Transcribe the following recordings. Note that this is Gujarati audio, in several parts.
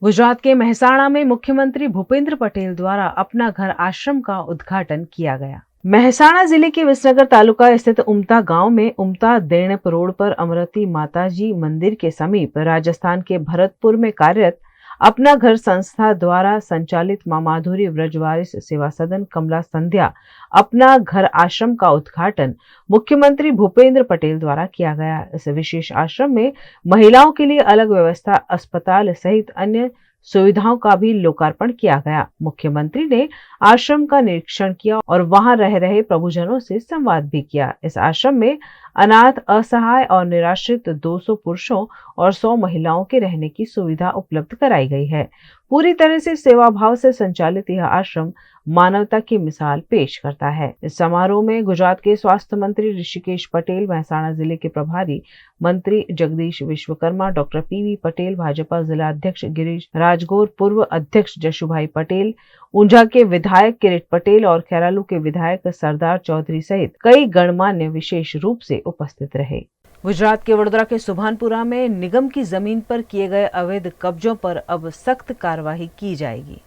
गुजरात के मेहसाणा में मुख्यमंत्री भूपेंद्र पटेल द्वारा अपना घर आश्रम का उद्घाटन किया गया। मेहसाणा जिले के विसनगर तालुका स्थित उमता गांव में उमता देणप रोड पर अमरती माताजी मंदिर के समीप राजस्थान के भरतपुर में कार्यरत अपना घर संस्था द्वारा संचालित मां माधुरी व्रजवारिस सेवा सदन कमला संध्या अपना घर आश्रम का उद्घाटन मुख्यमंत्री भूपेंद्र पटेल द्वारा किया गया। इस विशेष आश्रम में महिलाओं के लिए अलग व्यवस्था, अस्पताल सहित अन्य सुविधाओं का भी लोकार्पण किया गया। मुख्यमंत्री ने आश्रम का निरीक्षण किया और वहां रह रहे प्रभुजनों से संवाद भी किया। इस आश्रम में अनाथ, असहाय और निराश्रित 200 पुरुषों और 100 महिलाओं के रहने की सुविधा उपलब्ध कराई गई है। पूरी तरह से सेवा भाव से संचालित यह आश्रम मानवता की मिसाल पेश करता है। इस समारोह में गुजरात के स्वास्थ्य मंत्री ऋषिकेश पटेल, मेहसाणा जिले के प्रभारी मंत्री जगदीश विश्वकर्मा, डॉक्टर पीवी पटेल, भाजपा जिला अध्यक्ष गिरीश राजगोर, पूर्व अध्यक्ष जशुभाई पटेल, ऊंझा के विधायक किरीट पटेल और खेरालू के विधायक सरदार चौधरी सहित कई गणमान्य विशेष रूप से उपस्थित रहे। गुजरात के वडोदरा के सुभानपुरा में निगम की जमीन पर किए गए अवैध कब्जों पर अब सख्त कार्रवाई की जाएगी।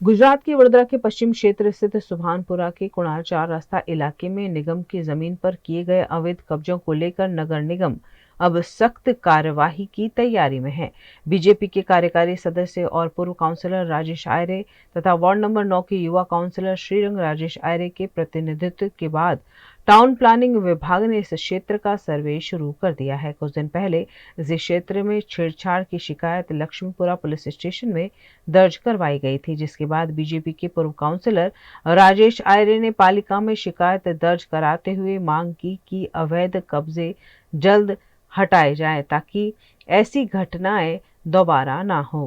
गुजरात के वडोदरा के पश्चिम क्षेत्र स्थित सुभानपुरा के कुणाल 4 रास्ता इलाके में निगम की जमीन पर किए गए अवैध कब्जों को लेकर नगर निगम अब सख्त कार्यवाही की तैयारी में है। बीजेपी के कार्यकारी सदस्य और पूर्व काउंसलर राजेश आयरे तथा वार्ड नंबर 9 के युवा काउंसलर श्रीरंग राजेश आयरे के प्रतिनिधित्व के बाद टाउन प्लानिंग विभाग ने इस क्षेत्र का सर्वे शुरू कर दिया है। कुछ दिन पहले इस क्षेत्र में छेड़छाड़ की शिकायत लक्ष्मीपुरा पुलिस स्टेशन में दर्ज करवाई गई थी, जिसके बाद बीजेपी के पूर्व काउंसलर राजेश आयरे ने पालिका में शिकायत दर्ज कराते हुए मांग की कि अवैध कब्जे जल्द हटाए जाएं ताकि ऐसी घटनाएं दोबारा ना हो।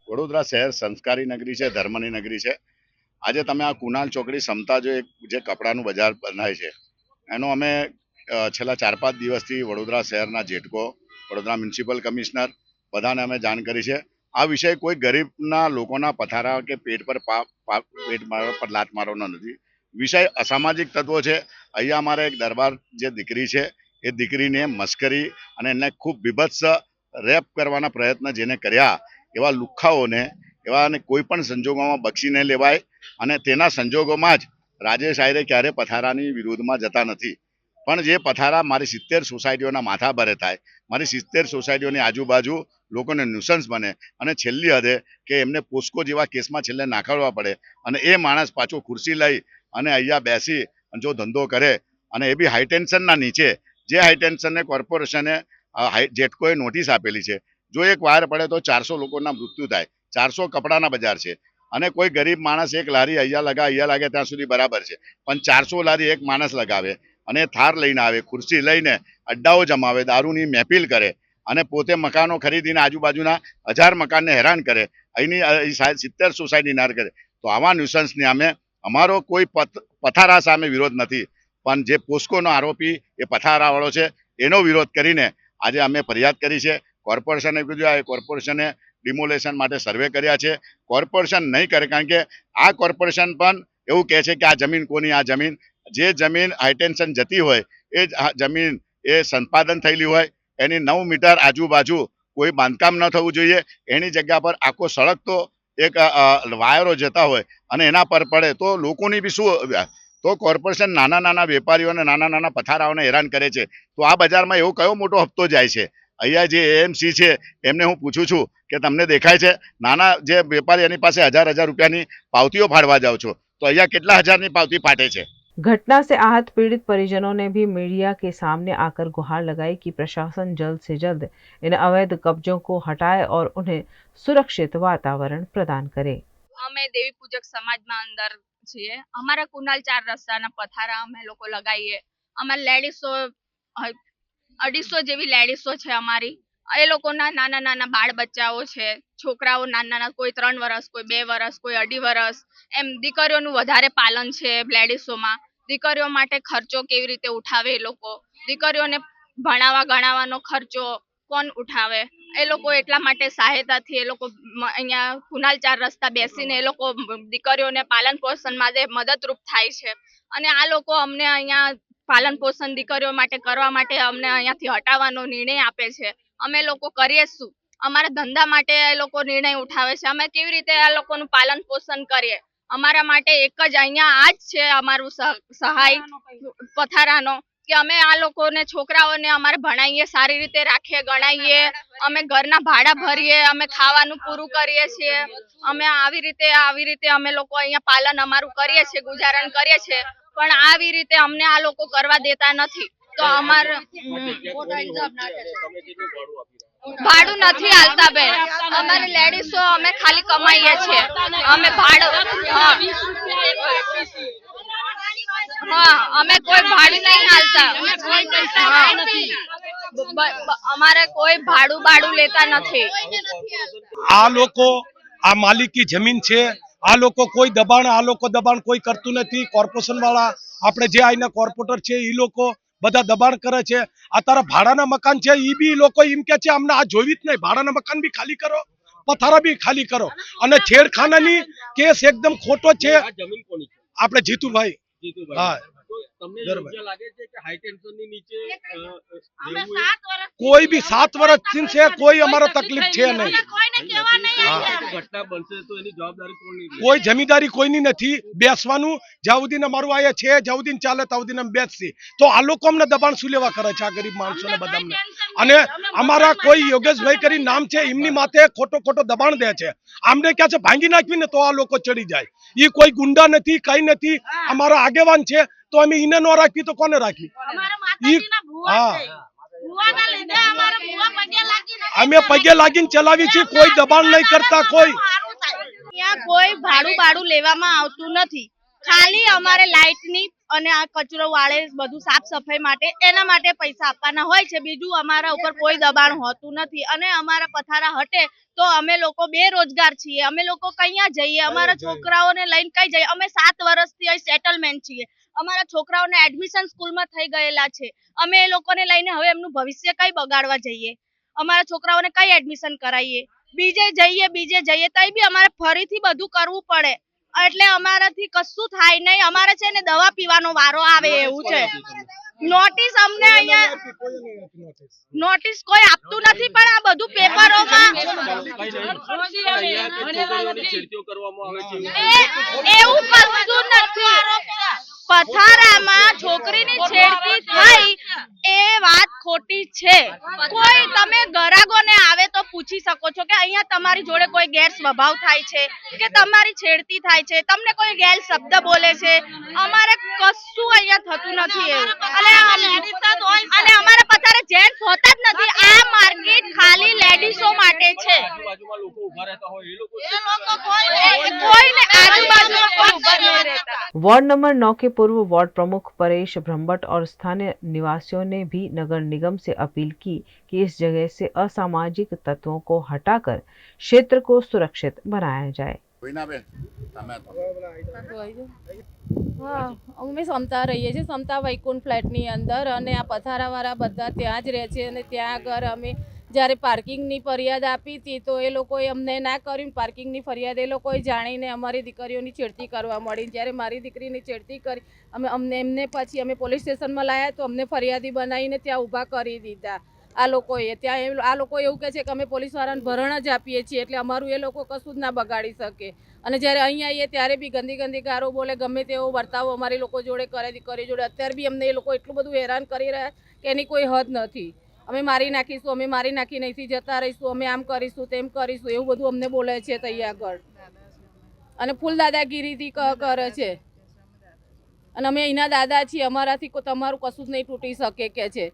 વડોદરા શહેર સંસ્કારી નગરી છે, ધર્મની નગરી છે। આજે તમે આ કુનાલ ચોકડી સમતા જે કપડાનું બજાર બનાવે છે એનો અમે છેલ્લા 4-5 દિવસથી વડોદરા શહેરના જેટકો, વડોદરા મ્યુનિસિપલ કમિશનર બધાને અમે જાણ કરી છે। આ વિષય કોઈ ગરીબના લોકોના પથારા કે પેટ પર લાત મારવાનો નથી। વિષય અસામાજિક તત્વો છે। અહીંયા અમારે એક દરબાર જે દીકરી છે એ દીકરીને મસ્કરી અને એને ખૂબ બીભત્સ રેપ કરવાના પ્રયત્ન જેને કર્યા એવા લુખ્ખાઓને એવાને કોઈ પણ સંજોગોમાં બક્ષી નહીં લેવાય અને તેના સંજોગોમાં જ રાજેશ આયરે ક્યારે પથારાની વિરોધમાં જતા નથી। પણ જે પથારા મારી 70 સોસાયટીઓના માથા ભરે થાય, મારી 70 સોસાયટીઓની આજુબાજુ લોકોને ન્યુસન્સ બને અને છેલ્લી હદે કે એમને પોસ્કો જેવા કેસમાં છેલ્લે નાખડવા પડે અને એ માણસ પાછો ખુરશી લઈ અને અહીંયા બેસી જો ધંધો કરે અને એ બી હાઈટેન્શનના નીચે, જે હાઈટેન્શનને કોર્પોરેશને જેટકોએ નોટિસ આપેલી છે। જો એક વાયર પડે તો 400 લોકોના મૃત્યુ થાય। 400 કપડાના બજાર છે અને કોઈ ગરીબ માણસ એક લારી અહીંયા લાગે ત્યાં સુધી બરાબર છે, પણ 400 લારી એક માણસ લગાવે અને થાર લઈને આવે, ખુરશી લઈને અડ્ડાઓ જમાવે, દારૂની મહેફિલ કરે અને પોતે મકાનો ખરીદીને આજુબાજુના 1000 મકાનને હેરાન કરે, અહીંની 70 સોસાયટી નાર કરે। તો આવા ન્યુસન્સને અમે અમારો કોઈ પથારા સામે વિરોધ નથી, પણ જે પોસ્કોનો આરોપી એ પથારાવાળો છે એનો વિરોધ કરીને આજે અમે ફરિયાદ કરી છે। કોર્પોરેશને કીધું આ કોર્પોરેશને ડિમોલેશન માટે સર્વે કર્યા છે। કોર્પોરેશન નહીં કરે કારણ કે આ કોર્પોરેશન પણ એવું કહે છે કે આ જમીન કોની, આ જમીન જે જમીન હાઈટેન્શન જતી હોય એ જમીન એ સંપાદન થયેલી હોય એની 9 મીટર આજુબાજુ કોઈ બાંધકામ ન થવું જોઈએ। એની જગ્યા પર આખો સળગતો એક વાયરો જતા હોય અને એના પર પડે તો લોકોની બી શું, તો કોર્પોરેશન નાના નાના વેપારીઓને નાના નાના પથારાઓને હેરાન કરે છે। તો આ બજારમાં એવો કયો મોટો હપ્તો જાય છે? અહીંયા જે એએમસી છે એમને હું પૂછું છું કે તમને દેખાય છે નાના જે વેપારી એની પાસે 1000 રૂપિયાની પાવતીઓ ફાડવા જાઓ છો તો અહીંયા કેટલા હજારની પાવતી ફાટે છે? घटना से आहत पीड़ित परिजनों ने भी मीडिया के सामने आकर गुहार लगाई कि प्रशासन जल्द से जल्द इन अवैध कब्जों को हटाए और उन्हें सुरक्षित वातावरण प्रदान करे। અમે દેવી પૂજક સમાજમાં અંદર છીએ। અમારા કુનાલ 4 રસ્તાના પથારા અમે લોકો લગાવીએ। અમારા લેડીઝો 250 જેવી લેડીઝો છે અમારી। એ લોકોના નાના નાના બાળ બચ્ચાઓ છે, છોકરાઓ નાના નાના, કોઈ 3 વર્ષ, કોઈ 2 વર્ષ, કોઈ 2.5 વર્ષ, એમ દીકરીઓનું વધારે પાલન છે લેડીઝોમાં। દીકરીઓ માટે ખર્ચો કેવી રીતે ઉઠાવે એ લોકો, દીકરીઓને ભણાવવા ગણાવવાનો ખર્ચો કોણ ઉઠાવે, એ લોકો એટલા માટે સહાયતાથી એ લોકો અહીંયા કુનાલ 4 રસ્તા બેસીને એ લોકો દીકરીઓને પાલન પોષણ માટે મદદરૂપ થાય છે. અને આ લોકો અમને અહીંયા પાલન પોષણ દીકરીઓ માટે કરવા માટે અમને અહીંયાથી હટાવવાનો નિર્ણય આપે છે. અમે લોકો કરીએ શું? અમારા ધંધા માટે એ લોકો નિર્ણય ઉઠાવે છે. અમે કેવી રીતે આ લોકોનું પાલન પોષણ કરીએ? અમારા માટે એક જ અહીંયા આ જ છે અમારું સહાય પથારાનો, કે અમે આ લોકોને છોકરાઓને અમારે ભણાવીએ, સારી રીતે રાખીએ, ગણાવીએ, અમે ઘરના ભાડા ભરીએ, અમે ખાવાનું પૂરું કરીએ છીએ. અમે આવી રીતે અમે લોકો અહીંયા પાલન અમારું કરીએ છીએ, ગુજારણ કરીએ છીએ. પણ આવી રીતે અમને આ લોકો કરવા દેતા નથી. તો અમારે ભાડું નથી આલતા બેન. અમારે લેડીઝો અમે ખાલી કમાઈએ છીએ, અમે ભાડું અમે કોઈ ભાડું નહીં આલતા. અમારે કોઈ ભાડું લેતા નથી. આ લોકો આ માલિકી જમીન છે, આ લોકો કોઈ દબાણ કોઈ કરતું નથી. કોર્પોરેશન વાળા આપણે જે આઈના કોર્પોરેટર છે એ લોકો બધા દબાણ કરે છે. અત્યારે ભાડાના મકાન છે એ બી લોકો એમ કે છે અમને આ જોવી જ નહીં, ભાડાના મકાન બી ખાલી કરો, પથારા બી ખાલી કરો. અને છેડખાનાની કેસ એકદમ ખોટો છે. આપણે જીતુભાઈ હા કોઈ બી 7 વર્ષથી છે, કોઈ અમારો તકલીફ છે નહીં. કોઈ જમીનદારી કોઈની નથી. બેસવાનું જ્યાં સુધી અમારું આયા છે, જ્યાં સુધી ચાલે ત્યાં સુધી અમે બેસી. તો આ લોકો અમને દબાણ શું લેવા કરે છે? આ ગરીબ માણસોને બધાને. અને અમારા કોઈ યોગેશભાઈ કરી નામ છે, એમની માથે ખોટો દબાણ દે છે. આમને ક્યાં છે ભાંગી નાખવી ને તો આ લોકો ચડી જાય. એ કોઈ ગુંડા નથી, કઈ નથી. અમારા આગેવાન છે તો અમે એને ન રાખવી તો કોને રાખવી? હા, અમે પગે લાગીને ચલાવી છીએ, કોઈ દબાણ નહીં કરતા. કોઈ ભાડું લેવામાં આવતું નથી. ખાલી અમારે લાઇટની અને આ કચરો વાળે બધું સાફ સફાઈ માટે એના માટે પૈસા આપવાના હોય છે. બીજું અમારા ઉપર કોઈ દબાણ હોતું નથી. અને અમારા પથારા હટે તો અમે લોકો બેરોજગાર છીએ. અમે લોકો કયા જઈએ? અમારા છોકરાઓને લઈને કઈ જઈએ? અમે 7 વર્ષથી અહીં સેટલમેન્ટ છીએ. અમારા છોકરાઓને એડમિશન સ્કૂલમાં થઈ ગયેલા છે. અમે એ લોકોને લઈને હવે એમનું ભવિષ્ય કઈ બગાડવા જઈએ? અમારા છોકરાઓને કઈ એડમિશન કરાવીએ? બીજે જઈએ તઈ બી અમારે ફરીથી બધું કરવું પડે. એટલે અમારાથી કશું થાય નહીં. અમારે છે ને દવા પીવાનો વારો આવે એવું છે. નોટિસ અમને અહીંયા નોટિસ કોઈ આપતું નથી. પણ આ બધું પેપરોમાં એવું કશું નથી. પથારામાં છોકરીની છેડતી થઈ એ વાત ખોટી છે. કોઈ તમે ગરાગોને આવે તો પૂછી શકો છો કે અહીંયા તમારી જોડે કોઈ ગેર સ્વભાવ થાય છે કે તમારી છેડતી થાય છે, તમને કોઈ ગેર શબ્દ બોલે છે? અમારે કશું અહીંયા થતું નથી એવું. અને અમારા પથારે જેન્ટ્સ હોતા જ નથી. આ માર્કેટ ખાલી લેડીઝો માટે છે. वार्ड नंबर 9 के पूर्व वार्ड प्रमुख परेश ब्रह्मभट्ट और स्थानीय निवासियों ने भी नगर निगम से अपील की कि इस जगह से असामाजिक तत्वों को हटाकर क्षेत्र को सुरक्षित बनाया जाए। હા, અમે સમતા રહીએ છીએ, સમતા વૈકુંઠ ફ્લેટની અંદર. અને આ પથારાવાળા બધા ત્યાં જ રહે છે. અને ત્યાં આગળ અમે જ્યારે પાર્કિંગની ફરિયાદ આપી હતી તો એ લોકોએ અમને ના કર્યું. પાર્કિંગની ફરિયાદ એ લોકોએ જાણીને અમારી દીકરીઓની છેડતી કરવા મળી. જ્યારે મારી દીકરીની છેડતી કરી એમને પછી અમે પોલીસ સ્ટેશનમાં લાવ્યા તો અમને ફરિયાદી બનાવીને ત્યાં ઊભા કરી દીધા આ લોકોએ. ત્યાં આ લોકો એવું કહે છે કે અમે પોલીસવાળાને ભરણ જ આપીએ છીએ એટલે અમારું એ લોકો કશું જ ના બગાડી શકે. અને જ્યારે અહીં આવીએ ત્યારે બી ગંદી ગારો બોલે, ગમે તેવો વર્તાવ અમારી લોકો જોડે કરે, દીકરી જોડે. અત્યારે બી અમને એ લોકો એટલું બધું હેરાન કરી રહ્યા કે એની કોઈ હદ નથી. અમે મારી નાખીશું, અમે મારી નાખી નહીંથી જતા રહીશું, અમે આમ કરીશું, તેમ કરીશું, એવું બધું અમને બોલે છે ત્યાં આગળ. અને ફૂલ દાદાગીરીથી કરે છે. અને અમે અહીંના દાદા છીએ, અમારાથી તમારું કશું જ નહીં તૂટી શકે કે છે.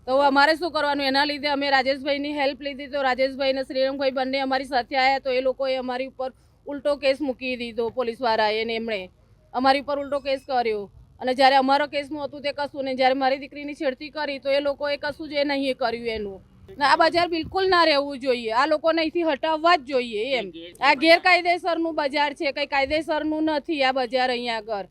તો અમારે શું કરવાનું? એના લીધે અમે રાજેશભાઈની હેલ્પ લીધી. તો રાજેશભાઈ અને શ્રીરંગભાઈ બંને અમારી સાથે આવ્યા. તો એ લોકોએ અમારી ઉપર ઉલટો કેસ મૂકી દીધો પોલીસવાળાએ. ને એમણે અમારી ઉપર ઉલટો કેસ કર્યો. અને જ્યારે અમારો કેસનું હતું તે કશું નહીં. જ્યારે મારી દીકરીની છેડતી કરી તો એ લોકોએ કશું જ એ નહીં કર્યું એનું. આ બજાર બિલકુલ ના રહેવું જોઈએ. આ લોકોને અહીંથી હટાવવા જ જોઈએ. એમ આ ગેરકાયદેસરનું બજાર છે, કંઈ કાયદેસરનું નથી આ બજાર અહીંયા આગળ.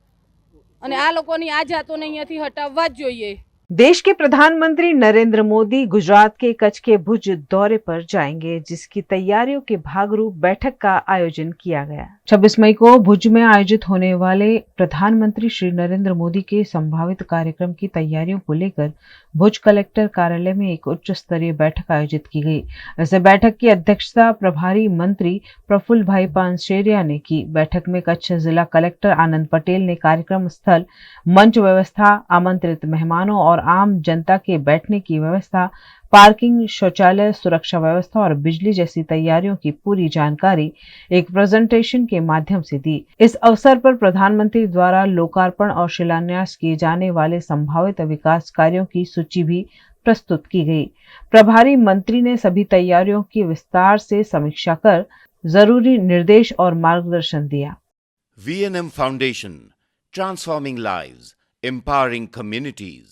અને આ લોકોની આ જાતોને અહીંયાથી હટાવવા જ જોઈએ. देश के प्रधानमंत्री नरेंद्र मोदी गुजरात के कच्छ के भुज दौरे पर जाएंगे, जिसकी तैयारियों के भागरूप बैठक का आयोजन किया गया। 26 मई को भुज में आयोजित होने वाले प्रधानमंत्री श्री नरेंद्र मोदी के संभावित कार्यक्रम की तैयारियों को लेकर भुज कलेक्टर कार्यालय में एक उच्च स्तरीय बैठक आयोजित की गई। इस बैठक की अध्यक्षता प्रभारी मंत्री प्रफुल्ल भाई पानसेरिया ने की। बैठक में कच्छ जिला कलेक्टर आनंद पटेल ने कार्यक्रम स्थल, मंच व्यवस्था, आमंत्रित मेहमानों और आम जनता के बैठने की व्यवस्था, पार्किंग, शौचालय, सुरक्षा व्यवस्था और बिजली जैसी तैयारियों की पूरी जानकारी एक प्रेजेंटेशन के माध्यम से दी। इस अवसर पर प्रधानमंत्री द्वारा लोकार्पण और शिलान्यास किए जाने वाले संभावित विकास कार्यों की सूची भी प्रस्तुत की गई। प्रभारी मंत्री ने सभी तैयारियों की विस्तार से समीक्षा कर जरूरी निर्देश और मार्गदर्शन दिया। V&M Foundation, transforming lives, empowering communities.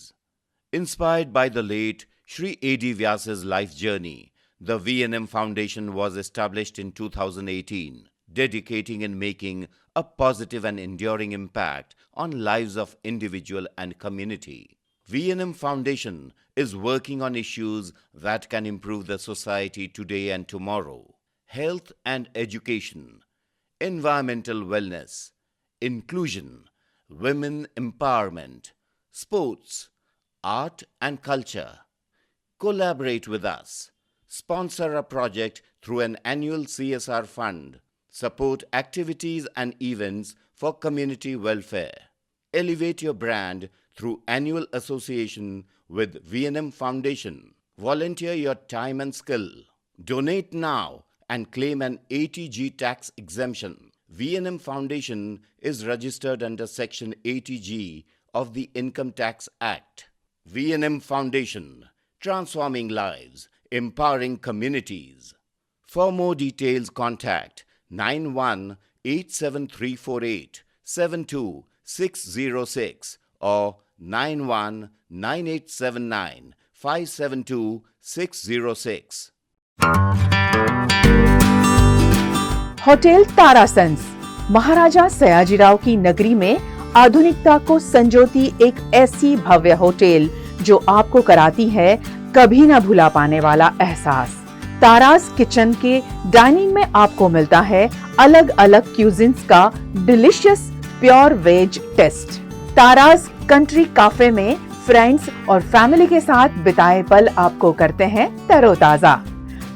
Inspired by the late Shri A.D. Vyas's life journey, the V&M Foundation was established in 2018, dedicating and making a positive and enduring impact on lives of individual and community. V&M Foundation is working on issues that can improve the society today and tomorrow: health and education, environmental wellness, inclusion, women empowerment, sports, art and culture. Collaborate with us. Sponsor a project through an annual CSR fund. Support activities and events for community welfare. Elevate your brand through annual association with V&M Foundation. Volunteer your time and skill. Donate now and claim an ATG tax exemption. V&M Foundation is registered under Section 80G of the Income Tax Act. V&M Foundation, transforming lives, empowering communities. For more details, contact 918734872606 or 919879572606. Hotel तारासंस महाराजा सयाजीराव की नगरी में आधुनिकता को संजोती एक ऐसी भव्य होटल जो आपको कराती है कभी ना भुला पाने वाला एहसास। तारास किचन के डाइनिंग में आपको मिलता है अलग अलग क्यूजिन्स का delicious pure veg taste. Taras country cafe में फ्रेंड्स और फैमिली के साथ बिताए पल आपको करते हैं तरोताजा।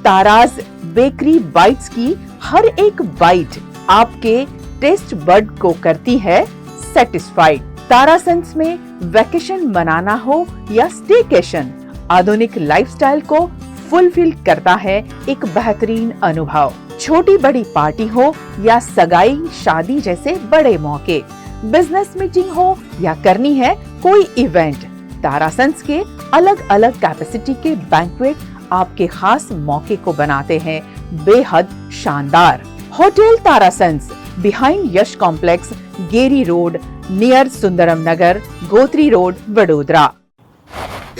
तारास बेकरी बाइट्स की हर एक बाइट आपके टेस्ट बड को करती है सेटिस्फाइड। तारासंस में वैकेशन मनाना हो या स्टेकेशन, आधुनिक लाइफस्टाइल को फुलफिल करता है एक बेहतरीन अनुभव। छोटी बड़ी पार्टी हो या सगाई, शादी जैसे बड़े मौके, बिजनेस मीटिंग हो या करनी है कोई इवेंट, तारासंस के अलग अलग कैपेसिटी के बैंक्वेट आपके खास मौके को बनाते हैं बेहद शानदार। Hotel Tarasons behind Yash Complex, Geri Road, near Sundaram Nagar, Gotri Road, Vadodara.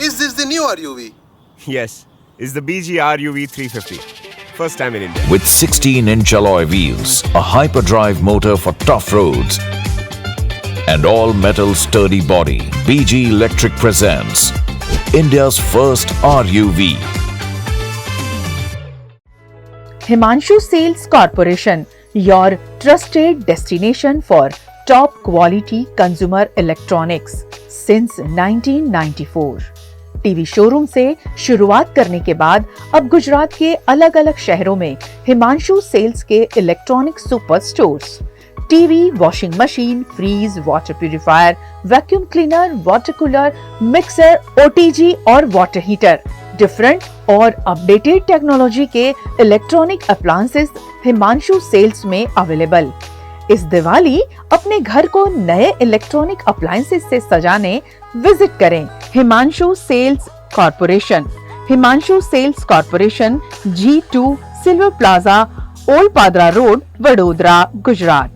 Is this the new RUV? Yes, it's the BG RUV 350. First time in India. With 16-inch alloy wheels, a hyperdrive motor for tough roads, and all-metal sturdy body, BG Electric presents India's first RUV. Himanshu Sales Corporation, your trusted destination for top quality consumer electronics since 1994. TV showroom से शुरुआत करने के बाद अब गुजरात के अलग अलग शहरों में हिमांशु सेल्स के electronic super stores, TV, washing machine, fridge, water purifier, vacuum cleaner, water cooler, mixer, OTG और वाटर हीटर, डिफरेंट और अपडेटेड टेक्नोलॉजी के इलेक्ट्रॉनिक अप्लायंसेस हिमांशु सेल्स में अवेलेबल। इस दिवाली अपने घर को नए इलेक्ट्रॉनिक अप्लायंसेस से सजाने विजिट करें Himanshu sales corporation. Himanshu sales corporation, G2 silver plaza, old Padra road, Vadodara, Gujarat.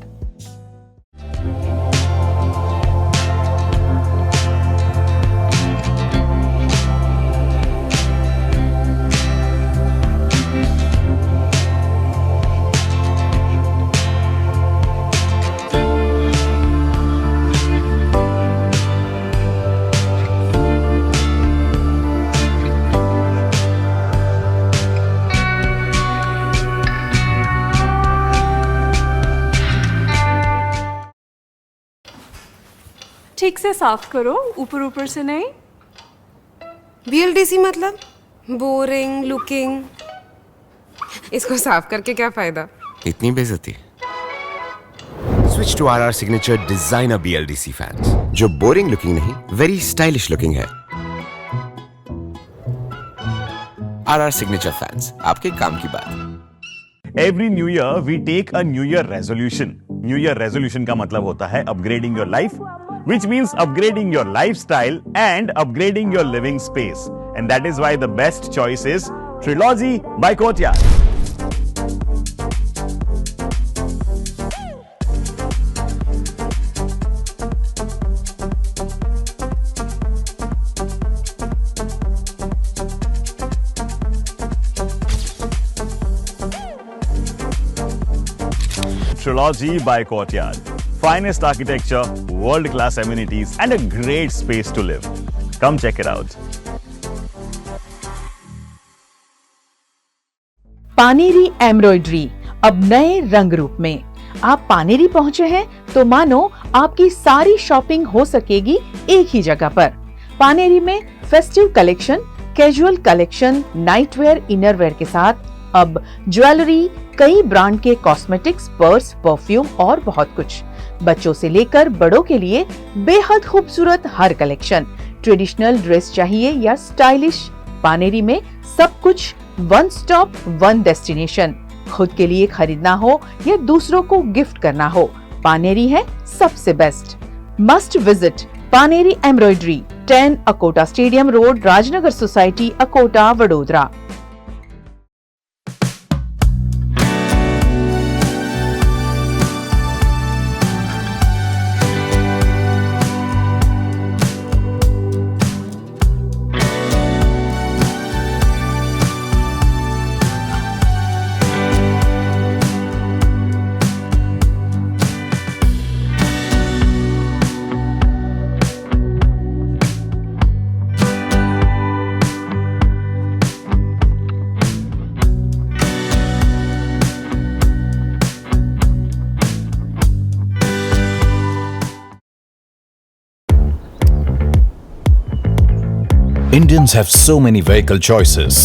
ठीक से साफ करो, ऊपर ऊपर से नहीं। BLDC मतलब बोरिंग लुकिंग, इसको साफ करके क्या फायदा? इतनी बेइज्जती। Switch to RR Signature Designer BLDC fans, जो बोरिंग लुकिंग नहीं, वेरी स्टाइलिश लुकिंग है। RR Signature fans, आपके काम की बात। Every new year we take a new year resolution. New year resolution का मतलब होता है upgrading your life, which means upgrading your lifestyle and upgrading your living space. And that is why the best choice is Trilogy by Courtyard. Trilogy by Courtyard. Finest architecture, world-class amenities, and a great space to live. Come check it out. Paneri embroidery अब नए रंग रूप में। आप पानेरी पहुंचे हैं तो मानो आपकी सारी शॉपिंग हो सकेगी एक ही जगह पर। पानेरी में festive collection, casual collection, nightwear, innerwear के साथ अब ज्वेलरी, कई ब्रांड के कॉस्मेटिक्स, पर्स, परफ्यूम और बहुत कुछ। बच्चों से लेकर बड़ों के लिए बेहद खूबसूरत हर कलेक्शन। ट्रेडिशनल ड्रेस चाहिए या स्टाइलिश, पानेरी में सब कुछ वन स्टॉप वन डेस्टिनेशन। खुद के लिए खरीदना हो या दूसरों को गिफ्ट करना हो, पानेरी है सबसे best. Must visit Paneri embroidery, 10 Akota stadium road, Rajnagar society, Akota, Vadodara. Indians have so many vehicle choices.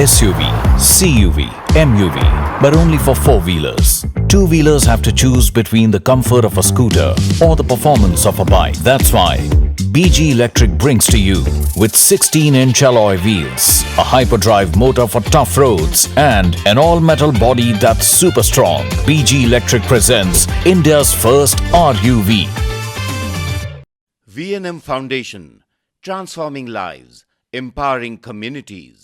SUV, CUV, MUV, but only for four-wheelers. Two-wheelers have to choose between the comfort of a scooter or the performance of a bike. That's why BG Electric brings to you with 16-inch alloy wheels, a hyperdrive motor for tough roads, and an all-metal body that's super strong. BG Electric presents India's first RUV. V&M Foundation, transforming lives, empowering communities.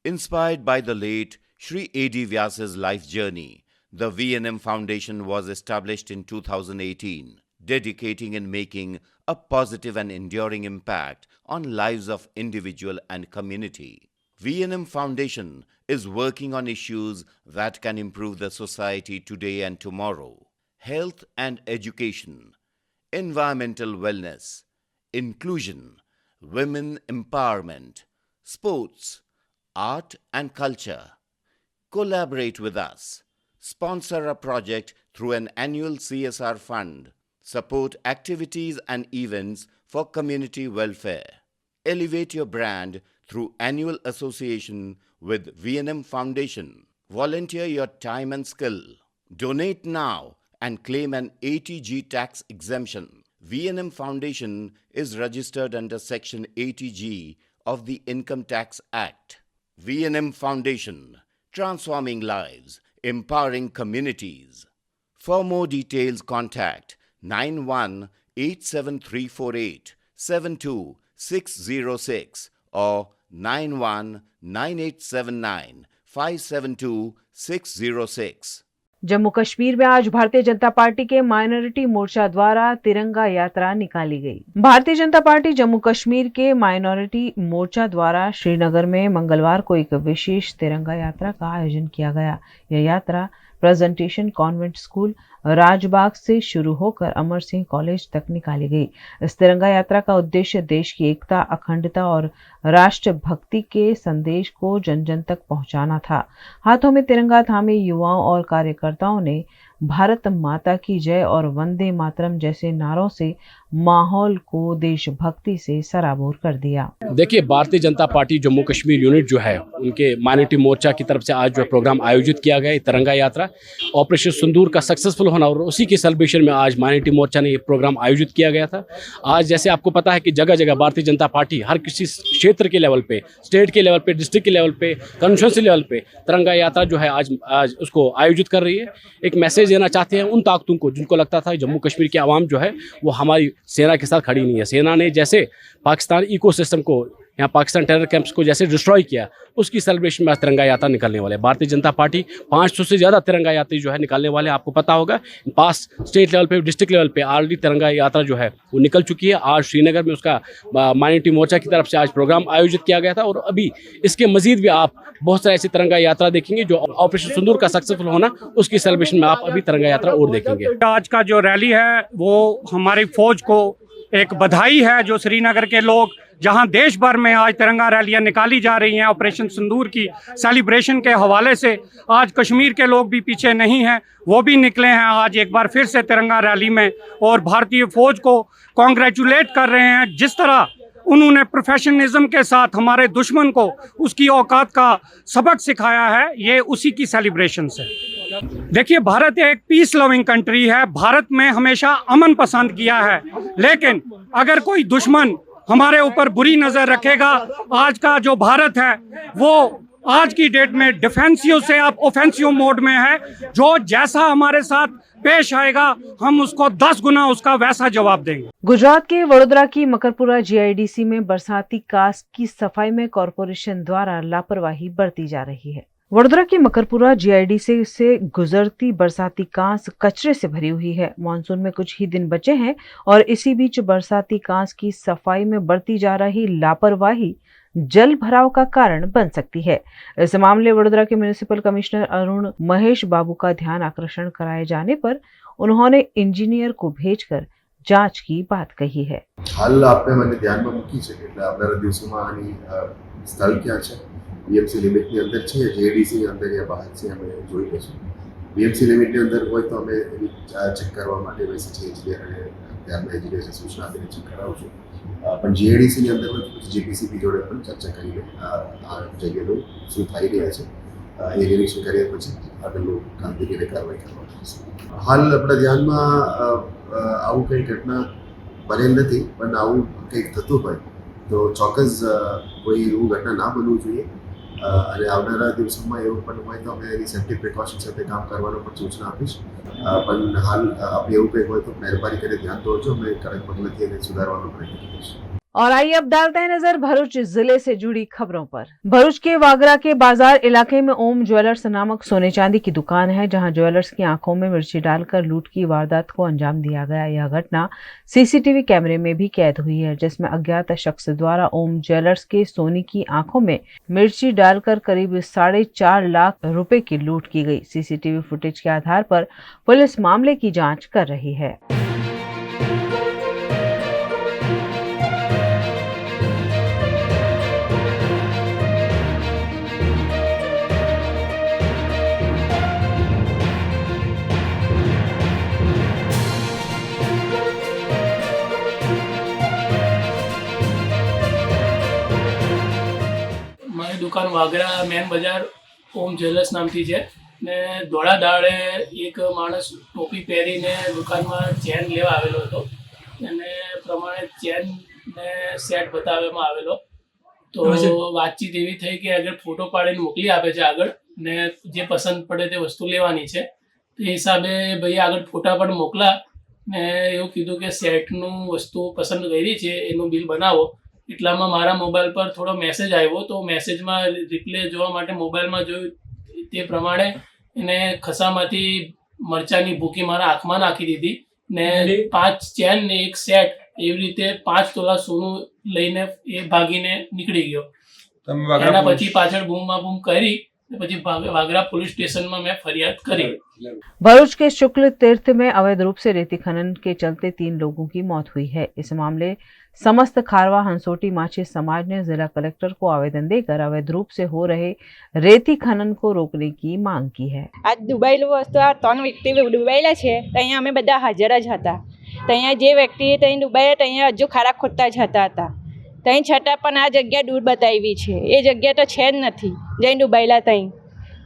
Inspired by the late Shri A.D. Vyas's life journey, the V&M Foundation was established in 2018, dedicating and making a positive and enduring impact on lives of individual and community. V&M Foundation is working on issues that can improve the society today and tomorrow. Health and education, environmental wellness, inclusion, women empowerment, sports, art and culture. Collaborate with us. Sponsor a project through an annual CSR fund. Support activities and events for community welfare. Elevate your brand through annual association with V&M Foundation. Volunteer your time and skill. Donate now and claim an 80G tax exemption. V&M Foundation is registered under Section 80G of the Income Tax Act. V&M Foundation, transforming lives, empowering communities. For more details, contact 918734872606 or 919879572606. Jammu Kashmir में आज भारतीय जनता पार्टी के माइनॉरिटी मोर्चा द्वारा तिरंगा यात्रा निकाली गई। भारतीय जनता पार्टी जम्मू कश्मीर के माइनॉरिटी मोर्चा द्वारा श्रीनगर में मंगलवार को एक विशेष तिरंगा यात्रा का आयोजन किया गया। यह यात्रा प्रेजेंटेशन कॉन्वेंट स्कूल राजबाग से शुरू होकर अमर सिंह कॉलेज तक निकाली गई। इस तिरंगा यात्रा का उद्देश्य देश की एकता, अखंडता और राष्ट्रभक्ति के संदेश को जन जन तक पहुंचाना था। हाथों में तिरंगा थामे युवाओं और कार्यकर्ताओं ने भारत माता की जय और वंदे मातरम जैसे नारों से माहौल को देशभक्ति से सराबोर कर दिया। देखिए, भारतीय जनता पार्टी जम्मू कश्मीर यूनिट जो है, उनके माइनॉरिटी मोर्चा की तरफ से आज जो प्रोग्राम आयोजित किया गया है, तिरंगा यात्रा ऑपरेशन सिंदूर का सक्सेसफुल होना, और उसी के सेलिब्रेशन में आज माइनॉरिटी मोर्चा ने ये प्रोग्राम आयोजित किया गया था। आज जैसे आपको पता है कि जगह जगह भारतीय जनता पार्टी हर किसी क्षेत्र के लेवल पे, स्टेट के लेवल पे, डिस्ट्रिक्ट के लेवल पे, कॉन्स्टिट्यूंसी लेवल पे तिरंगा यात्रा जो है आज उसको आयोजित कर रही है। एक मैसेज देना चाहते हैं उन ताकतों को जिनको लगता था जम्मू कश्मीर की आवाम जो है वो हमारी सेना के साथ खड़ी नहीं है। सेना ने जैसे पाकिस्तान इकोसिस्टम को, यहाँ पाकिस्तान टेरर कैंप्स को जैसे डिस्ट्रॉय किया, उसकी सेलिब्रेशन में आज तिरंगा यात्रा निकलने वाले। भारतीय जनता पार्टी 500 से ज़्यादा तिरंगा यात्री जो है निकालने वाले। आपको पता होगा पास स्टेट लेवल पे, डिस्ट्रिक्ट लेवल पे ऑलरेडी तिरंगा यात्रा जो है वो निकल चुकी है। आज श्रीनगर में उसका माइनॉरिटी मोर्चा की तरफ से आज प्रोग्राम आयोजित किया गया था, और अभी इसके मजीद भी आप बहुत सारे ऐसी तिरंगा यात्रा देखेंगे जो ऑपरेशन सिंदूर का सक्सेसफुल होना, उसकी सेलिब्रेशन में आप अभी तिरंगा यात्रा और देखेंगे। आज का जो रैली है वो हमारी फौज को एक बधाई है, जो श्रीनगर के लोग, जहां देश भर में आज तिरंगा रैलियां निकाली जा रही हैं ऑपरेशन सिंदूर की सेलिब्रेशन के हवाले से। आज कश्मीर के लोग भी पीछे नहीं हैं, वो भी निकले हैं आज एक बार फिर से तिरंगा रैली में, और भारतीय फौज को कॉन्ग्रेचुलेट कर रहे हैं। जिस तरह उन्होंने प्रोफेशनलिज्म के साथ हमारे दुश्मन को उसकी औकात का सबक सिखाया है, ये उसी की सेलिब्रेशन से। देखिए, भारत एक पीस लविंग कंट्री है, भारत में हमेशा अमन पसंद किया है, लेकिन अगर कोई दुश्मन हमारे ऊपर बुरी नज़र रखेगा, आज का जो भारत है वो आज की डेट में डिफेंसिव से अब ऑफेंसिव मोड में है। जो जैसा हमारे साथ पेश आएगा हम उसको 10 गुना उसका वैसा जवाब देंगे। गुजरात के वडोदरा की मकरपुरा जीआईडीसी में बरसाती कास्ट की सफाई में कॉरपोरेशन द्वारा लापरवाही बरती जा रही है। वडोदरा की मकरपुरा जीआईडीसी से गुजरती बरसाती कांस कचरे से भरी हुई है। मानसून में कुछ ही दिन बचे हैं और इसी बीच बरसाती कांस की सफाई में बरती जा रही लापरवाही जल भराव का कारण बन सकती है। इस मामले वडोदरा के म्युनिसिपल कमिश्नर अरुण महेश बाबू का ध्यान आकर्षण कराए जाने पर उन्होंने इंजीनियर को भेजकर जांच की बात कही है। हाल आपने મને ધ્યાનમાં મૂકી છે એટલે આવનારા દિવસોમાં આની સ્થળ ક્યાં છે, બીએમસી લિમિટની અંદર છે, જેડીસી ની અંદર યા બહાર છે, અમે જોઈ લઈશું। બીએમસી લિમિટની અંદર હોય તો અમે એની ચેક કરવા માટે વેસી એન્જિનિયર અને ત્યારના એન્જિનિયરને સૂચના આપીને ચેક કરાવશું। પણ જીઆઈડીસી ની અંદર જીપીસીબી જોડે પણ ચર્ચા કરીને આ જગ્યાનું શું થઈ રહ્યા છે એ નિરીક્ષણ કર્યા પછી આગળનું કામગીરીને કાર્યવાહી કરવામાં આવશે। હાલ આપણા ધ્યાનમાં આવું કંઈ ઘટના બનેલ નથી, પણ આવું કંઈક થતું હોય તો ચોક્કસ કોઈ એવું ઘટના ના બનવું જોઈએ, અને આવનારા દિવસોમાં એવું પણ હોય તો અમે એની સેફ્ટી પ્રિકોશન સાથે કામ કરવાનો પણ સૂચના આપીશ। પણ હાલ આપણે એવું કંઈ હોય તો મહેરબાની કરીને ધ્યાન દોરજો, અમે કડક પગલાંથી એને સુધારવાનો પ્રયત્ન કરીશું। और आइए अब डालते हैं नजर भरूच जिले से जुड़ी खबरों पर। भरूच के वागरा के बाजार इलाके में ओम ज्वेलर्स नामक सोने चांदी की दुकान है, जहां ज्वेलर्स की आंखों में मिर्ची डालकर लूट की वारदात को अंजाम दिया गया। यह घटना सीसीटीवी कैमरे में भी कैद हुई है, जिसमें अज्ञात शख्स द्वारा ओम ज्वेलर्स के सोने की आंखों में मिर्ची डालकर करीब 4.5 लाख रुपए की लूट की गई। सीसीटीवी फुटेज के आधार पर पुलिस मामले की जाँच कर रही है। મારી દુકાન વાગરા મેન બજાર ઓમ જ્વેલર્સ નામથી છે ને ધોળા દાડે એક માણસ ટોપી પહેરીને દુકાનમાં ચેન લેવા આવેલો હતો, એને પ્રમાણે ચેન ને સેટ બતાવવામાં આવેલો તો વાતચીત એવી થઈ કે આગળ ફોટો પાડીને મોકલી આપે છે આગળ, ને જે પસંદ પડે તે વસ્તુ લેવાની છે। તે હિસાબે ભાઈ આગળ ફોટા પણ મોકલા ને એવું કીધું કે સેટનું વસ્તુ પસંદ કરી છે એનું બિલ બનાવો। એટલામાં મારા મોબાઈલ પર થોડો મેસેજ આવ્યો, તો મેસેજમાં રિપ્લે જોવા માટે મોબાઈલમાં જોયું તે પ્રમાણે એને ખસામાંથી મરચાની ભૂકી મારા આંખમાં નાખી દીધી ને 5 ચેન ને 1 સેટ એવી રીતે 5 તોલા સોનું લઈને એ ભાગીને નીકળી ગયો। એના પછી પાછળ બૂમા બૂમ કરી પછી વાગરા पुलिस स्टेशन में मैं फरियाद करी। भरूच के शुक्ल तीर्थ में अवैध रूप से रेती खनन के चलते 3 लोगों की मौत हुई है। इस मामले समस्त खारवा हंसोटी माछी समाज ने जिला कलेक्टर को आवेदन देकर अवैध रूप से हो रहे रेती खनन को रोकने की मांग की है। आज डूबाયેલું वस्तु आ 3 व्यक्ति डूबाયેલા છે તો અહીંયા અમે બધા હાજર જ હતા। તો અહીંયા જે વ્યક્તિ ત્યાં ડૂબાયા તો અહીંયા હજુ ખાડા ખોદતા જ હતા। ત્યાં છતાં પણ આ જગ્યા દૂર બતાવી છે, એ જગ્યા તો છે જ નથી જઈને ડૂબાયેલા ત્યાં।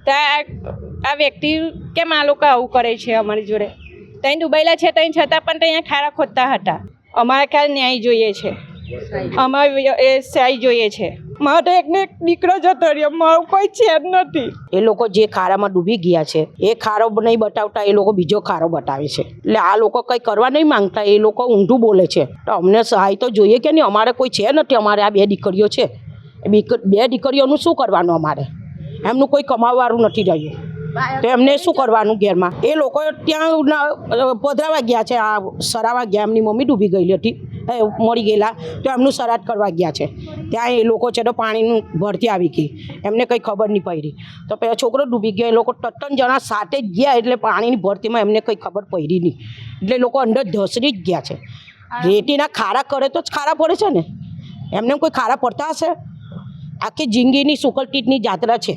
તો આ વ્યક્તિ કેમ આ લોકો આવું કરે છે અમારી જોડે? ત્યાં ડૂબાયેલા છે ત્યાં છતાં પણ ત્યાં ખાડા ખોદતા હતા। અમારે ખ્યાલ ન્યાય જોઈએ છે, અમારે એ સહાય જોઈએ છે। મારે એકને એક દીકરો જતો રહ્યો, મારું કોઈ છે જ નથી। એ લોકો જે ખાડામાં ડૂબી ગયા છે એ ખાડો નહીં બતાવતા, એ લોકો બીજો ખાડો બતાવે છે। એટલે આ લોકો કંઈ કરવા નહીં માંગતા, એ લોકો ઊંધું બોલે છે। તો અમને સહાય તો જોઈએ કે નહીં? અમારે કોઈ છે નથી, અમારે આ 2 દીકરીઓ છે, 2 દીકરીઓનું શું કરવાનું? અમારે એમનું કોઈ કમાવવાનું નથી રહ્યું તો એમને શું કરવાનું ઘેરમાં? એ લોકો ત્યાં પધરાવા ગયા છે, આ સરાવા ગયા, એમની મમ્મી ડૂબી ગયેલી હતી, મરી ગયેલા, તો એમનું સરાદ કરવા ગયા છે। ત્યાં એ લોકો છે તો પાણીનું ભરતી આવી ગઈ, એમને કંઈ ખબર નહીં પડી। તો પેલા છોકરો ડૂબી ગયો, એ લોકો 3 જણા સાથે જ ગયા, એટલે પાણીની ભરતીમાં એમને કંઈ ખબર પડી નહીં, એટલે લોકો અંદર ધસરી જ ગયા છે। રેતીના ખાડા કરે તો જ ખાડા પડે છે ને, એમને કોઈ ખાડા પડતા હશે? આખી જિંદગીની સુકલટીટની જાત્રા છે,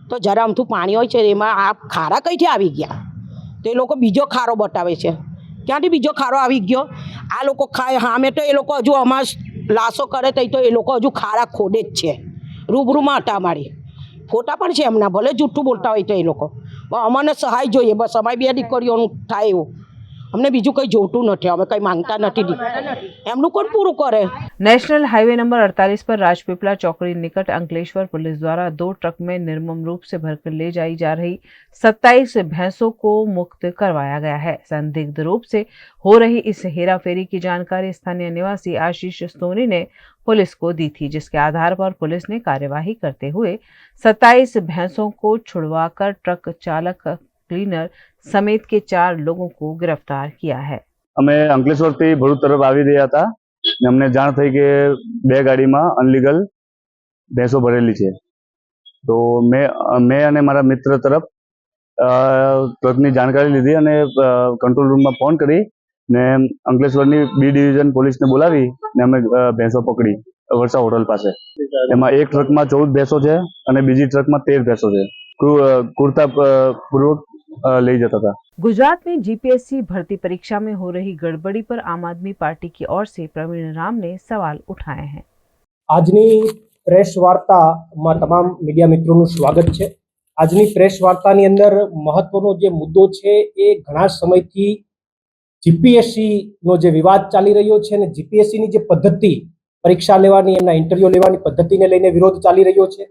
તો જરા અમથું પાણી હોય છે એમાં આ ખાડા કઈથી આવી ગયા? તો એ લોકો બીજો ખાડો બતાવે છે। ક્યાંથી બીજો ખાડો આવી ગયો? આ લોકો ખાય સામે તો એ લોકો હજુ અમાર લાશો કરે તો એ લોકો હજુ ખાડા ખોદે જ છે, રૂબરૂમાં હતા અમારી, ફોટા પણ છે એમના, ભલે જૂઠું બોલતા હોય તો એ લોકો। અમને સહાય જોઈએ, બસ અમારી 2 દીકરીઓનું થાય એવું, અમને બીજું કંઈ જોતું નથી, અમે કંઈ માંગતા નથી, એમનું કોણ પૂરું કરે? नेशनल हाईवे नंबर 48 पर राजपीपला चौकड़ी निकट अंकलेश्वर पुलिस द्वारा 2 ट्रक में निर्मम रूप से भरकर ले जाई जा रही 27 भैंसों को मुक्त करवाया गया है। संदिग्ध रूप से हो रही इस हेराफेरी की जानकारी स्थानीय निवासी आशीष सोनी ने पुलिस को दी थी, जिसके आधार पर पुलिस ने कार्यवाही करते हुए 27 भैंसों को छुड़वाकर ट्रक चालक, क्लीनर समेत के 4 लोगों को गिरफ्तार किया है। અમે અંકલેશ્વરથી ભરૂચ તરફ આવી રહ્યા હતા ને અમને જાણ થઈ કે 2 ગાડીમાં અનલીગલ ભેંસો ભરેલી છે। તો મેં અને મારા મિત્ર તરફ ટ્રકની જાણકારી લીધી અને કંટ્રોલ રૂમમાં ફોન કરી ને અંકલેશ્વરની B ડિવિઝન પોલીસને બોલાવી ને અમે ભેંસો પકડી વર્ષા હોટલ પાસે। એમાં એક ટ્રકમાં 14 ભેંસો છે અને બીજી ટ્રકમાં 13 ભેંસો છે, क्रूरतापूर्वक ले जाता था। गुजरात में जीपीएससी भर्ती परीक्षा में हो रही गड़बड़ी पर आम आदमी पार्टी की ओर से प्रवीण राम ने सवाल उठाए हैं। આજની પ્રેસ વાર્તામાં તમામ મીડિયા મિત્રોનું સ્વાગત છે। આજની પ્રેસ વાર્તાની અંદર મહત્વનો જે મુદ્દો છે એ ઘણા સમયથી જીપીએસસી નો જે વિવાદ ચાલી રહ્યો છે અને જીપીએસસી ની જે પદ્ધતિ પરીક્ષા લેવાની, એમના ઇન્ટરવ્યુ લેવાની પદ્ધતિને લઈને વિરોધ ચાલી રહ્યો છે।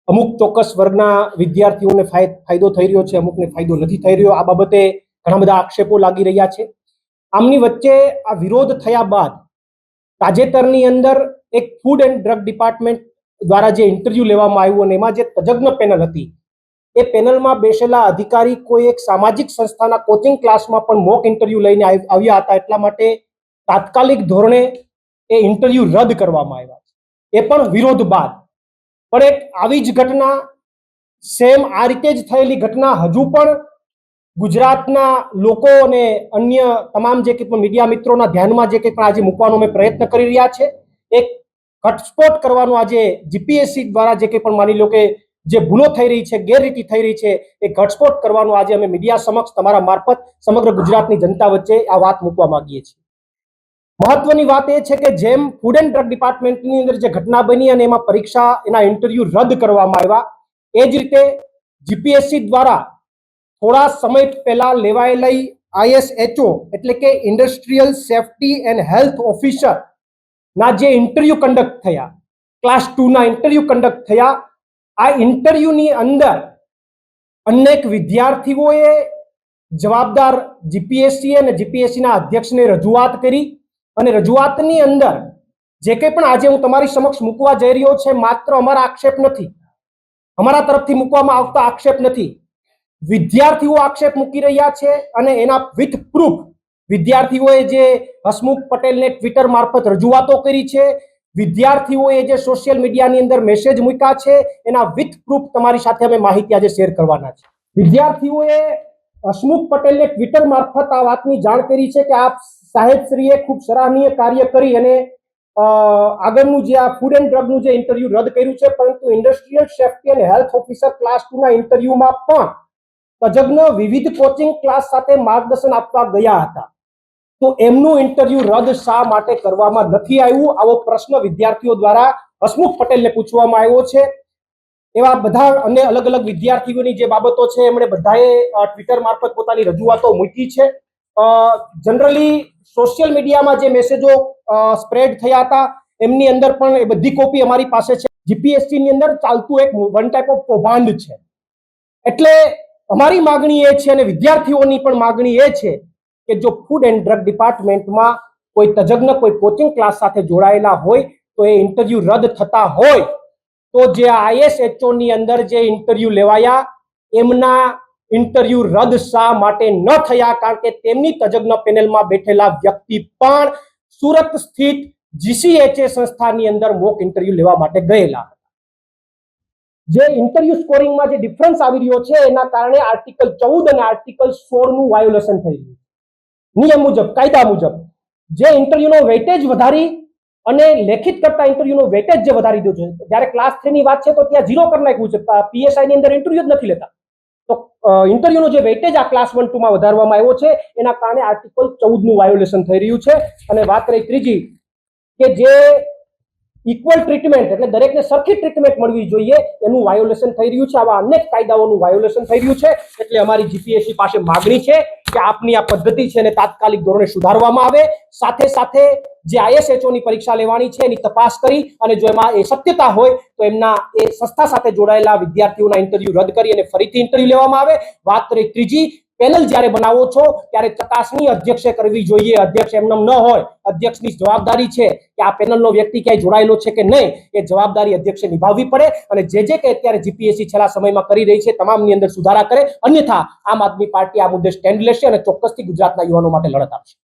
અમુક ચોક્કસ વર્ગના વિદ્યાર્થીઓને ફાયદો થઈ રહ્યો છે, અમુકને ફાયદો નથી થઈ રહ્યો। આ બાબતે ઘણા બધા આક્ષેપો લાગી રહ્યા છે। આમની વચ્ચે આ વિરોધ થયા બાદ તાજેતરની અંદર એક ફૂડ એન્ડ ડ્રગ ડિપાર્ટમેન્ટ દ્વારા જે ઇન્ટરવ્યુ લેવામાં આવ્યું અને એમાં જે તજજ્ઞ પેનલ હતી, એ પેનલમાં બેસેલા અધિકારી કોઈ એક સામાજિક સંસ્થાના કોચિંગ ક્લાસમાં પણ મોક ઇન્ટરવ્યુ લઈને આવ્યા હતા, એટલા માટે તાત્કાલિક ધોરણે એ ઇન્ટરવ્યુ રદ કરવામાં આવ્યા છે, એ પણ વિરોધ બાદ। પણ એક આવી જ ઘટના, સેમ આ રીતે જ થયેલી ઘટના હજુ પણ ગુજરાતના લોકો અને અન્ય તમામ જે કંઈ પણ મીડિયા મિત્રોના ધ્યાનમાં જે કંઈ પણ આજે મૂકવાનો અમે પ્રયત્ન કરી રહ્યા છે, એક ઘટસ્ફોટ કરવાનો આજે જીપીએસસી દ્વારા જે કંઈ પણ માની લો કે જે ભૂલો થઈ રહી છે, ગેરરીતિ થઈ રહી છે, એ ઘટસ્ફોટ કરવાનો આજે અમે મીડિયા સમક્ષ તમારા મારફત સમગ્ર ગુજરાતની જનતા વચ્ચે આ વાત મૂકવા માંગીએ છીએ। મહત્વની વાત એ છે કે જેમ ફૂડ એન્ડ ડ્રગ ડિપાર્ટમેન્ટની અંદર જે ઘટના બની અને એમાં પરીક્ષા, એના ઇન્ટરવ્યુ રદ કરવામાં આવ્યા, એ જ રીતે જીપીએસસી દ્વારા થોડા સમય પહેલા લેવાયેલી ISHO એટલે કે industrial safety and health officer ના જે ઇન્ટરવ્યુ કંડક્ટ થયા, ક્લાસ 2 ના ઇન્ટરવ્યુ કંડક્ટ થયા, આ ઇન્ટરવ્યુની અંદર અનેક વિદ્યાર્થીઓએ જવાબદાર જીપીએસસી અને જીપીએસસીના અધ્યક્ષને રજૂઆત કરી અને રજૂઆતની અંદર જે કંઈ પણ આજે હું તમારી સમક્ષ મૂકવા જઈ રહ્યો છે, માત્ર અમારા આક્ષેપ નથી, અમારા તરફથી મૂકવામાં આવતા આક્ષેપ નથી, વિદ્યાર્થીઓ આક્ષેપ મૂકી રહ્યા છે અને એના વિથ પ્રૂફ વિદ્યાર્થીઓએ જે હસમુખ પટેલને ટ્વિટર મારફત રજૂઆતો કરી છે, વિદ્યાર્થીઓએ જે સોશિયલ મીડિયાની અંદર મેસેજ મૂક્યા છે એના વિથ પ્રૂફ તમારી સાથે અમે માહિતી આજે શેર કરવાના છે. વિદ્યાર્થીઓએ હસમુખ પટેલને ટ્વિટર મારફત આ વાતની જાણ કરી છે કે આપ સાહેબશ્રીએ ખૂબ સરાહનીય કાર્ય કરી અને આગળનું જે આ ફૂડ એન્ડ ડ્રગનું જે ઇન્ટરવ્યુ રદ કર્યું છે, પરંતુ ઇન્ડસ્ટ્રીયલ સેફ્ટી અને હેલ્થ ઓફિસર ક્લાસ 2 ના ઇન્ટરવ્યુમાં પણ તજજ્ઞ વિવિધ કોચિંગ ક્લાસ સાથે માર્ગદર્શન આપવા ગયા હતા. તો એમનું ઇન્ટરવ્યુ રદ શા માટે કરવામાં નથી આવ્યું? આવો પ્રશ્ન વિદ્યાર્થીઓ દ્વારા હસમુખ પટેલને પૂછવામાં આવ્યો છે. એવા બધા અન્ય અલગ અલગ વિદ્યાર્થીઓની જે બાબતો છે એમણે બધાએ ટ્વિટર મારફત પોતાની રજૂઆતો મૂકી છે. જનરલી સોશિયલ મીડિયામાં જે મેસેજો સ્પ્રેડ થયા હતા એમની અંદર પણ એ બધી કોપી અમારી પાસે છે. જીપીએસસી ની અંદર ચાલતું એક વન ટાઈપ ઓફ કૌભાંડ છે. એટલે અમારી માગણી એ છે અને વિદ્યાર્થીઓની પણ માગણી એ છે કે જો ફૂડ એન્ડ ડ્રગ ડિપાર્ટમેન્ટમાં કોઈ તજજ્ઞ કોઈ કોચિંગ ક્લાસ સાથે જોડાયેલા હોય તો એ ઇન્ટરવ્યુ રદ થતા હોય તો જે ISHO ની અંદર જે ઇન્ટરવ્યુ લેવાયા એમના ઇન્ટરવ્યુ રદ શા માટે ન થયા? કારણ કે તેમની તજજ્ઞ પેનલમાં બેઠેલા વ્યક્તિ પણ સુરત સ્થિત GCHA સંસ્થાની અંદર મોક ઇન્ટરવ્યુ લેવા માટે ગયેલા હતા. જે ઇન્ટરવ્યુ સ્કોરિંગમાં જે ડિફરન્સ આવી રહ્યો છે એના કારણે આર્ટિકલ 14 અને આર્ટિકલ 16 નું વાયોલેશન થઈ રહ્યું છે. નિયમ મુજબ, કાયદા મુજબ જે ઇન્ટરવ્યુનો વેટેજ વધારી અને લેખિત કરતા ઇન્ટરવ્યુનો વેટેજ જે વધારી દો છે, જ્યારે ક્લાસ 3 ની વાત છે તો ત્યાં 0 કરી નાખ્યું છે. PSI ની અંદર ઇન્ટરવ્યુ જ નથી લેતા. તો ઇન્ટરવ્યુનો જે વેટેજ આ ક્લાસ 1 2 માં વધારવામાં આવ્યો છે એના કારણે આર્ટિકલ 14 નું વાયોલેશન થઈ રહ્યું છે. અને વાત રહી ત્રીજી કે જે ઇક્વલ ટ્રીટમેન્ટ એટલે દરેકને સરખી ટ્રીટમેન્ટ મળવી જોઈએ એનું વાયોલેશન થઈ રહ્યું છે. આવા અનેક કાયદાઓનું વાયોલેશન થઈ રહ્યું છે. એટલે અમારી જીપીએસસી પાસે માગણી છે કે આપની આ પદ્ધતિ છે એને તાત્કાલિક ધોરણે સુધારવામાં આવે. સાથે સાથે જે ISHO ની પરીક્ષા લેવાની છે એની તપાસ કરી અને જો એમાં એ સત્યતા હોય તો એમના એ સંસ્થા સાથે જોડાયેલા વિદ્યાર્થીઓના ઇન્ટરવ્યુ રદ કરી અને ફરીથી ઇન્ટરવ્યુ લેવામાં આવે. વાત રહી ત્રીજી, પેનલ જ્યારે બનાવો છો ત્યારે ચકાસણી અધ્યક્ષે કરવી જોઈએ. અધ્યક્ષ એમનેમ ન હોય. અધ્યક્ષની જવાબદારી છે કે આ પેનલનો વ્યક્તિ ક્યાંય જોડાયેલો છે કે નહીં એ જવાબદારી અધ્યક્ષે નિભાવવી પડે. અને જે કે અત્યારે જીપીએસસી છેલ્લા સમયમાં કરી રહી છે તમામની અંદર સુધારા કરે. અન્યથા આમ આદમી પાર્ટી આ મુદ્દે સ્ટેન્ડ લેશે અને ચોક્કસથી ગુજરાતના યુવાનો માટે લડત આપશે.